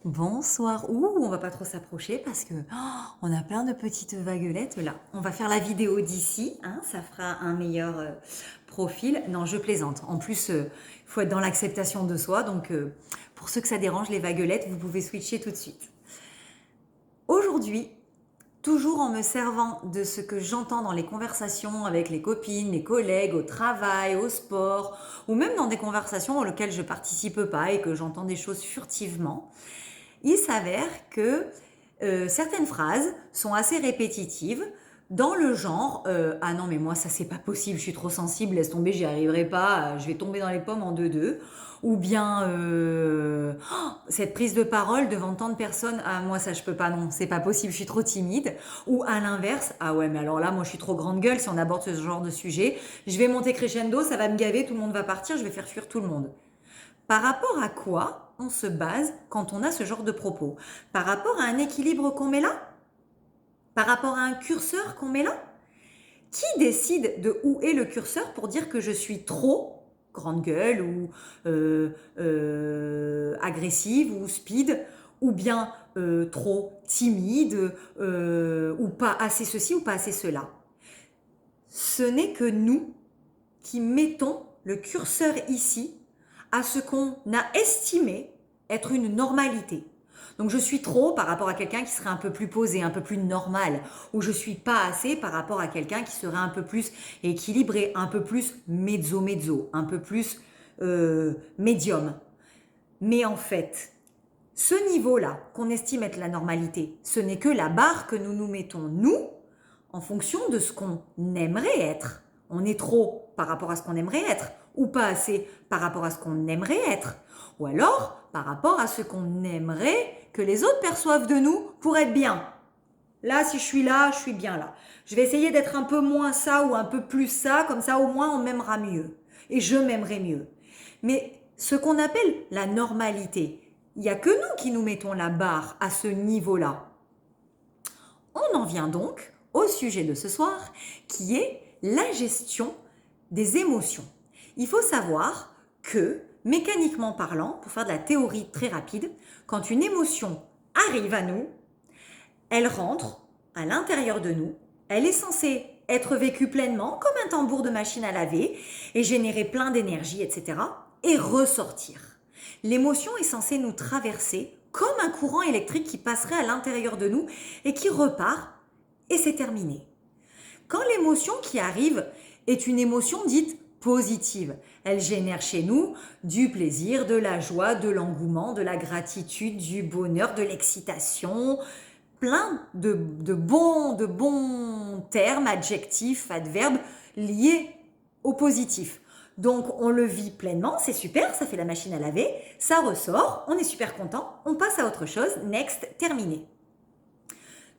Bonsoir. Ouh, on va pas trop s'approcher parce que on a plein de petites vaguelettes là. On va faire la vidéo d'ici, hein, ça fera un meilleur profil. Non, je plaisante. En plus, il faut être dans l'acceptation de soi. Donc, pour ceux que ça dérange, les vaguelettes, vous pouvez switcher tout de suite. Aujourd'hui, toujours en me servant de ce que j'entends dans les conversations avec les copines, les collègues, au travail, au sport, ou même dans des conversations auxquelles je participe pas et que j'entends des choses furtivement, il s'avère que certaines phrases sont assez répétitives dans le genre ah non mais moi ça c'est pas possible, je suis trop sensible, laisse tomber, j'y arriverai pas, je vais tomber dans les pommes en deux-deux. Ou bien cette prise de parole devant tant de personnes, ah moi ça je peux pas, non, c'est pas possible, je suis trop timide. Ou à l'inverse, ah ouais mais alors là moi je suis trop grande gueule si on aborde ce genre de sujet, je vais monter crescendo, ça va me gaver, tout le monde va partir, je vais faire fuir tout le monde. Par rapport à quoi on se base quand on a ce genre de propos? Par rapport à un équilibre qu'on met là? Par rapport à un curseur qu'on met là? Qui décide de où est le curseur pour dire que je suis trop grande gueule ou agressive ou speed ou bien trop timide ou pas assez ceci ou pas assez cela? Ce n'est que nous qui mettons le curseur ici à ce qu'on a estimé être une normalité. Donc je suis trop par rapport à quelqu'un qui serait un peu plus posé, un peu plus normal, ou je suis pas assez par rapport à quelqu'un qui serait un peu plus équilibré, un peu plus mezzo-mezzo, un peu plus médium. Mais en fait, ce niveau-là qu'on estime être la normalité, ce n'est que la barre que nous nous mettons, nous, en fonction de ce qu'on aimerait être. On est trop par rapport à ce qu'on aimerait être, ou pas assez par rapport à ce qu'on aimerait être, ou alors par rapport à ce qu'on aimerait que les autres perçoivent de nous pour être bien. Là, si je suis là, je suis bien là. Je vais essayer d'être un peu moins ça ou un peu plus ça, comme ça au moins on m'aimera mieux. Et je m'aimerai mieux. Mais ce qu'on appelle la normalité, il n'y a que nous qui nous mettons la barre à ce niveau-là. On en vient donc au sujet de ce soir, qui est la gestion des émotions. Il faut savoir que, mécaniquement parlant, pour faire de la théorie très rapide, quand une émotion arrive à nous, elle rentre à l'intérieur de nous, elle est censée être vécue pleinement comme un tambour de machine à laver et générer plein d'énergie, etc. et ressortir. L'émotion est censée nous traverser comme un courant électrique qui passerait à l'intérieur de nous et qui repart et c'est terminé. Quand l'émotion qui arrive est une émotion dite positive, elle génère chez nous du plaisir, de la joie, de l'engouement, de la gratitude, du bonheur, de l'excitation, plein de bons termes, adjectifs, adverbes liés au positif. Donc on le vit pleinement, c'est super, ça fait la machine à laver, ça ressort, on est super content, on passe à autre chose, next, terminé.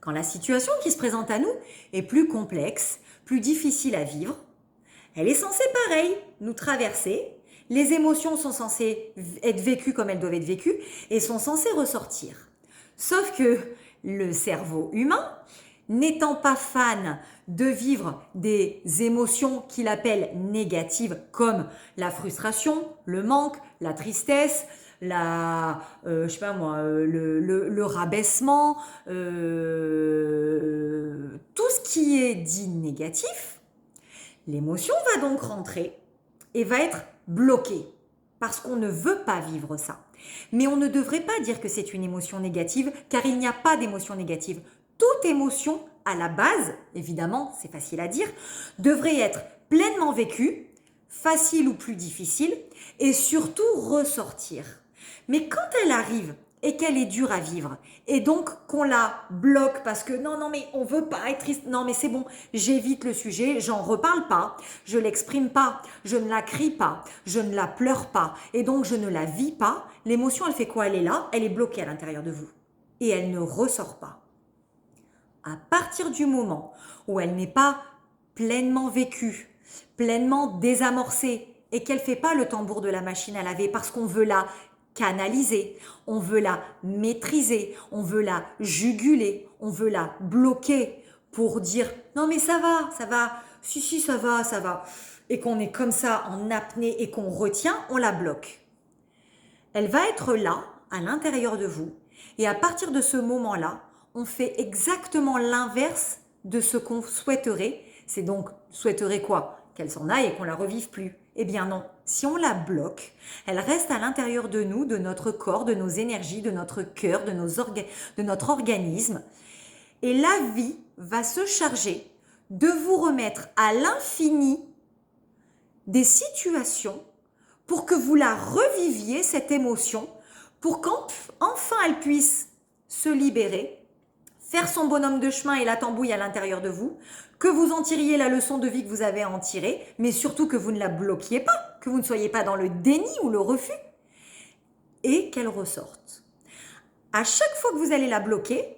Quand la situation qui se présente à nous est plus complexe, plus difficile à vivre, elle est censée pareil, nous traverser, les émotions sont censées être vécues comme elles doivent être vécues et sont censées ressortir. Sauf que le cerveau humain, n'étant pas fan de vivre des émotions qu'il appelle négatives comme la frustration, le manque, la tristesse, je sais pas moi, le rabaissement, tout ce qui est dit négatif, l'émotion va donc rentrer et va être bloquée parce qu'on ne veut pas vivre ça. Mais on ne devrait pas dire que c'est une émotion négative car il n'y a pas d'émotion négative. Toute émotion, à la base, évidemment, c'est facile à dire, devrait être pleinement vécue, facile ou plus difficile, et surtout ressortir. Mais quand elle arrive et qu'elle est dure à vivre, et donc qu'on la bloque parce que non mais on veut pas être triste, non mais c'est bon, j'évite le sujet, j'en reparle pas, je l'exprime pas, je ne la crie pas, je ne la pleure pas, et donc je ne la vis pas, l'émotion elle fait quoi? Elle est là, elle est bloquée à l'intérieur de vous, et elle ne ressort pas. À partir du moment où elle n'est pas pleinement vécue, pleinement désamorcée, et qu'elle ne fait pas le tambour de la machine à laver parce qu'on veut la canaliser, on veut la maîtriser, on veut la juguler, on veut la bloquer pour dire non mais ça va, si ça va, et qu'on est comme ça en apnée et qu'on retient, on la bloque. Elle va être là, à l'intérieur de vous, Et à partir de ce moment-là, on fait exactement l'inverse de ce qu'on souhaiterait. C'est donc, souhaiterait quoi? Qu'elle s'en aille et qu'on la revive plus. Eh bien non, si on la bloque, elle reste à l'intérieur de nous, de notre corps, de nos énergies, de notre cœur, de notre organisme. Et la vie va se charger de vous remettre à l'infini des situations pour que vous la reviviez, cette émotion, pour qu'enfin elle puisse se libérer, faire son bonhomme de chemin et la tambouille à l'intérieur de vous, que vous en tiriez la leçon de vie que vous avez à en tirer, mais surtout que vous ne la bloquiez pas, que vous ne soyez pas dans le déni ou le refus, et qu'elle ressorte. À chaque fois que vous allez la bloquer,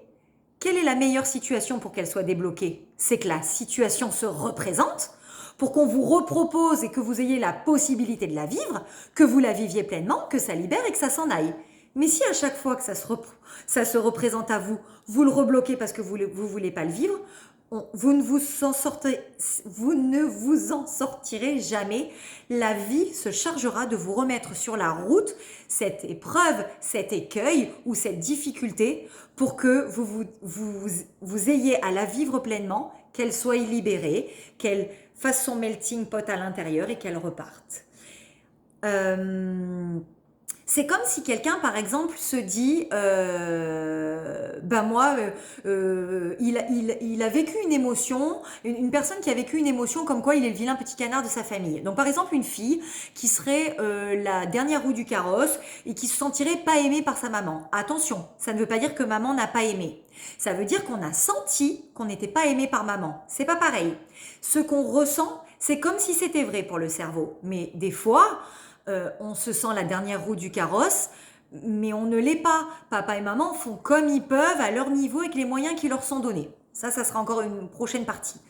quelle est la meilleure situation pour qu'elle soit débloquée? C'est que la situation se représente, pour qu'on vous repropose et que vous ayez la possibilité de la vivre, que vous la viviez pleinement, que ça libère et que ça s'en aille. Mais si à chaque fois que ça se représente à vous, vous le rebloquez parce que vous ne voulez pas le vivre, vous ne vous en sortirez jamais. La vie se chargera de vous remettre sur la route cette épreuve, cet écueil ou cette difficulté pour que vous ayez à la vivre pleinement, qu'elle soit libérée, qu'elle fasse son melting pot à l'intérieur et qu'elle reparte. C'est comme si quelqu'un, par exemple, se dit, il a vécu une émotion, une personne qui a vécu une émotion comme quoi il est le vilain petit canard de sa famille. Donc, par exemple, une fille qui serait la dernière roue du carrosse et qui se sentirait pas aimée par sa maman. Attention, ça ne veut pas dire que maman n'a pas aimé. Ça veut dire qu'on a senti qu'on n'était pas aimé par maman. C'est pas pareil. Ce qu'on ressent, c'est comme si c'était vrai pour le cerveau. Mais des fois, on se sent la dernière roue du carrosse, mais on ne l'est pas. Papa et maman font comme ils peuvent, à leur niveau, avec les moyens qui leur sont donnés. Ça sera encore une prochaine partie.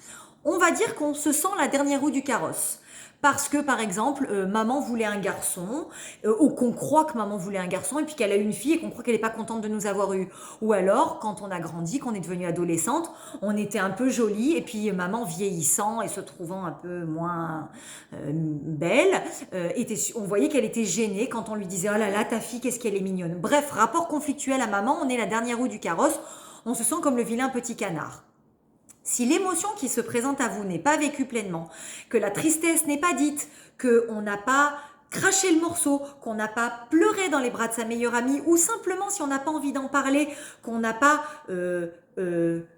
On va dire qu'on se sent la dernière roue du carrosse. Parce que, par exemple, maman voulait un garçon, ou qu'on croit que maman voulait un garçon, et puis qu'elle a eu une fille et qu'on croit qu'elle n'est pas contente de nous avoir eu. Ou alors, quand on a grandi, qu'on est devenue adolescente, on était un peu jolie, et puis maman vieillissant et se trouvant un peu moins belle, on voyait qu'elle était gênée quand on lui disait « Oh là là, ta fille, qu'est-ce qu'elle est mignonne ». Bref, rapport conflictuel à maman, on est la dernière roue du carrosse, on se sent comme le vilain petit canard. Si l'émotion qui se présente à vous n'est pas vécue pleinement, que la tristesse n'est pas dite, qu'on n'a pas craché le morceau, qu'on n'a pas pleuré dans les bras de sa meilleure amie, ou simplement si on n'a pas envie d'en parler, qu'on n'a pas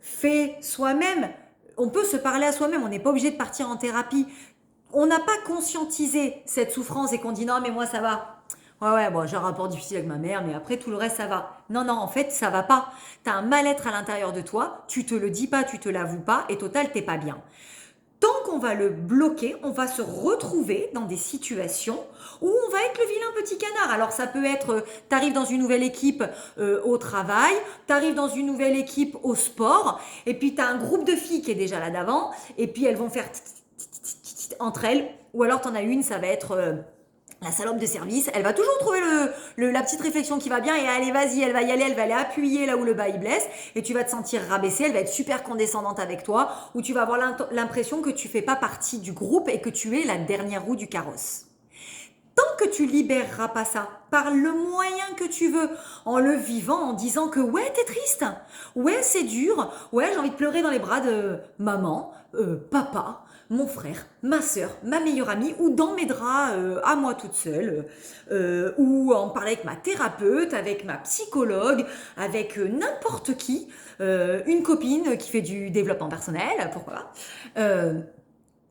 fait soi-même, on peut se parler à soi-même, on n'est pas obligé de partir en thérapie. On n'a pas conscientisé cette souffrance et qu'on dit non mais moi ça va. Ouais, bon, j'ai un rapport difficile avec ma mère, mais après, tout le reste, ça va. Non, en fait, ça va pas. T'as un mal-être à l'intérieur de toi, tu te le dis pas, tu te l'avoues pas, et total, t'es pas bien. Tant qu'on va le bloquer, on va se retrouver dans des situations où on va être le vilain petit canard. Alors, ça peut être, t'arrives dans une nouvelle équipe au travail, t'arrives dans une nouvelle équipe au sport, et puis t'as un groupe de filles qui est déjà là d'avant, et puis elles vont faire entre elles, ou alors t'en as une, ça va être... la salope de service, elle va toujours trouver la petite réflexion qui va bien et allez vas-y, elle va y aller, elle va aller appuyer là où le bas il blesse et tu vas te sentir rabaissée, elle va être super condescendante avec toi ou tu vas avoir l'impression que tu fais pas partie du groupe et que tu es la dernière roue du carrosse. Tant que tu libéreras pas ça par le moyen que tu veux, en le vivant, en disant que ouais t'es triste, ouais c'est dur, ouais j'ai envie de pleurer dans les bras de maman, papa, mon frère, ma sœur, ma meilleure amie, ou dans mes draps à moi toute seule, ou en parler avec ma thérapeute, avec ma psychologue, avec n'importe qui, une copine qui fait du développement personnel, pourquoi pas.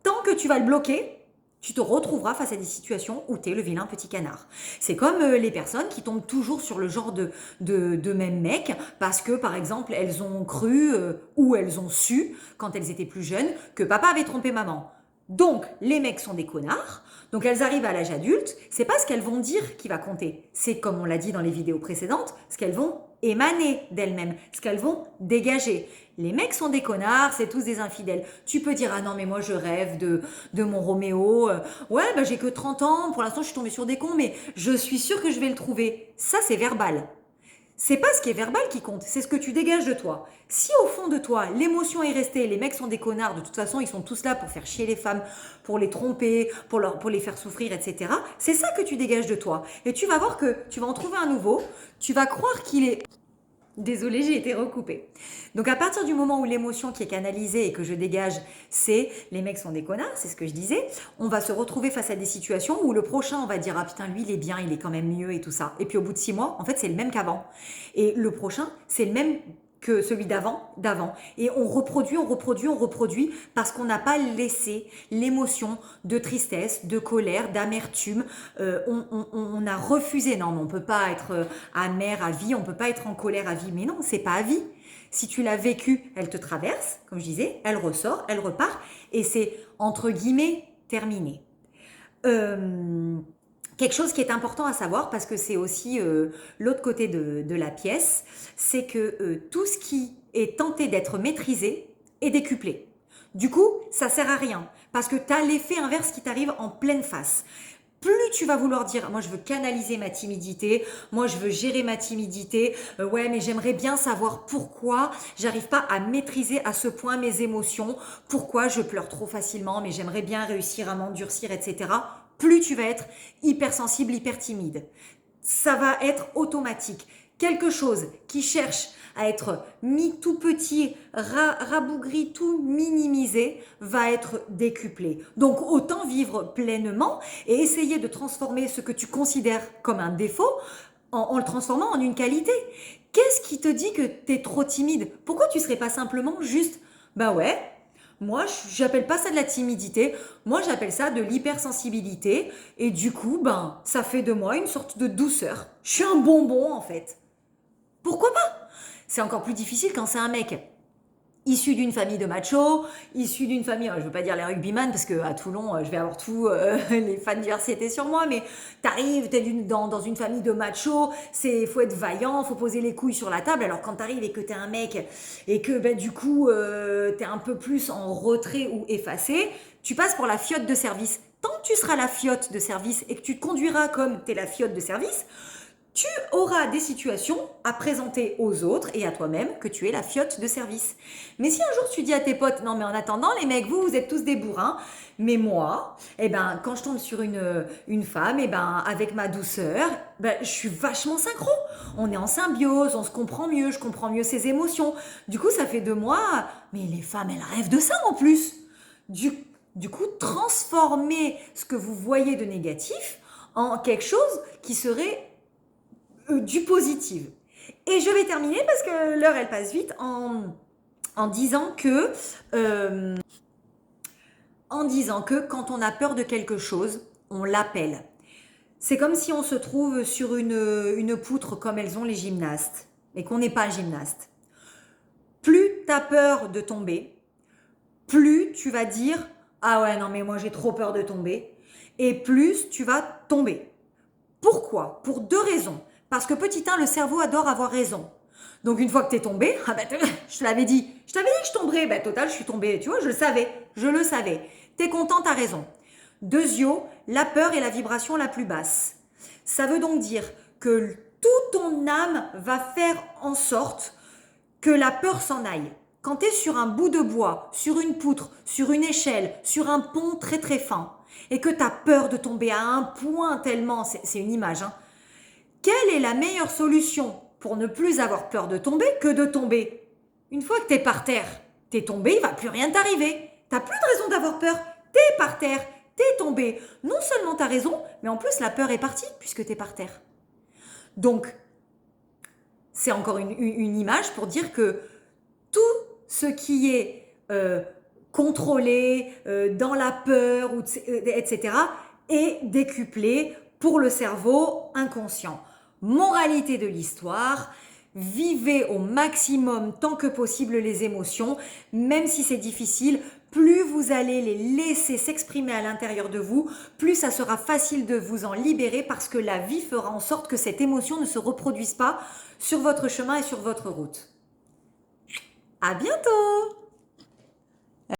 Tant que tu vas le bloquer, tu te retrouveras face à des situations où tu es le vilain petit canard. C'est comme les personnes qui tombent toujours sur le genre de même mec parce que, par exemple, elles ont cru ou elles ont su, quand elles étaient plus jeunes, que papa avait trompé maman. Donc, les mecs sont des connards. Donc, elles arrivent à l'âge adulte. C'est pas ce qu'elles vont dire qui va compter. C'est, comme on l'a dit dans les vidéos précédentes, ce qu'elles vont émaner d'elles-mêmes, ce qu'elles vont dégager. Les mecs sont des connards, c'est tous des infidèles. Tu peux dire, ah non, mais moi je rêve de mon Roméo. Ouais, bah j'ai que 30 ans, pour l'instant je suis tombée sur des cons, mais je suis sûre que je vais le trouver. Ça, c'est verbal. C'est pas ce qui est verbal qui compte, c'est ce que tu dégages de toi. Si au fond de toi, l'émotion est restée, les mecs sont des connards, de toute façon, ils sont tous là pour faire chier les femmes, pour les tromper, pour les faire souffrir, etc. C'est ça que tu dégages de toi. Et tu vas voir que tu vas en trouver un nouveau, tu vas croire qu'il est Désolée, j'ai été recoupée. Donc à partir du moment où l'émotion qui est canalisée et que je dégage, c'est les mecs sont des connards, c'est ce que je disais, on va se retrouver face à des situations où le prochain, on va dire, ah putain, lui, il est bien, il est quand même mieux et tout ça. Et puis au bout de 6 mois, en fait, c'est le même qu'avant. Et le prochain, c'est le même que celui d'avant. Et on reproduit parce qu'on n'a pas laissé l'émotion de tristesse, de colère, d'amertume. On a refusé. Non, mais on peut pas être amer à vie, on peut pas être en colère à vie. Mais non, c'est pas à vie. Si tu l'as vécu, elle te traverse, comme je disais, elle ressort, elle repart, et c'est entre guillemets terminé. Quelque chose qui est important à savoir, parce que c'est aussi l'autre côté de la pièce, c'est que tout ce qui est tenté d'être maîtrisé est décuplé. Du coup, ça sert à rien, parce que tu as l'effet inverse qui t'arrive en pleine face. Plus tu vas vouloir dire, moi je veux canaliser ma timidité, moi je veux gérer ma timidité, ouais mais j'aimerais bien savoir pourquoi j'arrive pas à maîtriser à ce point mes émotions, pourquoi je pleure trop facilement, mais j'aimerais bien réussir à m'endurcir, etc. Plus tu vas être hypersensible, hyper timide. Ça va être automatique. Quelque chose qui cherche à être mis tout petit, rabougri, tout minimisé, va être décuplé. Donc autant vivre pleinement et essayer de transformer ce que tu considères comme un défaut en le transformant en une qualité. Qu'est-ce qui te dit que tu es trop timide? Pourquoi tu serais pas simplement juste, bah ouais, moi, j'appelle pas ça de la timidité, moi j'appelle ça de l'hypersensibilité et du coup, ben, ça fait de moi une sorte de douceur. Je suis un bonbon en fait. Pourquoi pas? C'est encore plus difficile quand c'est un mec issu d'une famille de machos, issu d'une famille, je veux pas dire les rugbyman parce que à Toulon, je vais avoir tous les fans du RCT sur moi, mais t'arrives, t'es dans une famille de machos, faut être vaillant, faut poser les couilles sur la table, alors quand t'arrives et que t'es un mec et que ben, du coup t'es un peu plus en retrait ou effacé, tu passes pour la fiotte de service. Tant que tu seras la fiotte de service et que tu te conduiras comme t'es la fiotte de service, tu auras des situations à présenter aux autres et à toi-même que tu es la fiotte de service. Mais si un jour tu dis à tes potes, non mais en attendant les mecs, vous êtes tous des bourrins, mais moi, eh ben, quand je tombe sur une femme, eh ben, avec ma douceur, ben, je suis vachement synchro. On est en symbiose, on se comprend mieux, je comprends mieux ses émotions. Du coup, ça fait de moi, mais les femmes, elles rêvent de ça en plus. Du coup, transformer ce que vous voyez de négatif en quelque chose qui serait du positif. Et je vais terminer parce que l'heure elle passe vite en disant que quand on a peur de quelque chose, on l'appelle. C'est comme si on se trouve sur une poutre comme elles ont les gymnastes et qu'on n'est pas gymnaste. Plus tu as peur de tomber, plus tu vas dire ah ouais non mais moi j'ai trop peur de tomber et plus tu vas tomber. Pourquoi? Pour 2 raisons. Parce que petit 1, le cerveau adore avoir raison. Donc une fois que t'es tombé, ah bah, je te l'avais dit. Je t'avais dit que je tomberais. Bah total, je suis tombée. Tu vois, je le savais. T'es content, t'as raison. Deuxio, la peur est la vibration la plus basse. Ça veut donc dire que toute ton âme va faire en sorte que la peur s'en aille. Quand tu es sur un bout de bois, sur une poutre, sur une échelle, sur un pont très très fin, et que tu as peur de tomber à un point tellement, c'est une image, hein, quelle est la meilleure solution pour ne plus avoir peur de tomber que de tomber? Une fois que tu es par terre, tu es tombé, il ne va plus rien t'arriver. Tu n'as plus de raison d'avoir peur, tu es par terre, tu es tombé. Non seulement tu as raison, mais en plus la peur est partie puisque tu es par terre. Donc, c'est encore une image pour dire que tout ce qui est contrôlé, dans la peur, etc., est décuplé pour le cerveau inconscient. Moralité de l'histoire, vivez au maximum tant que possible les émotions, même si c'est difficile. Plus vous allez les laisser s'exprimer à l'intérieur de vous, plus ça sera facile de vous en libérer parce que la vie fera en sorte que cette émotion ne se reproduise pas sur votre chemin et sur votre route. À bientôt!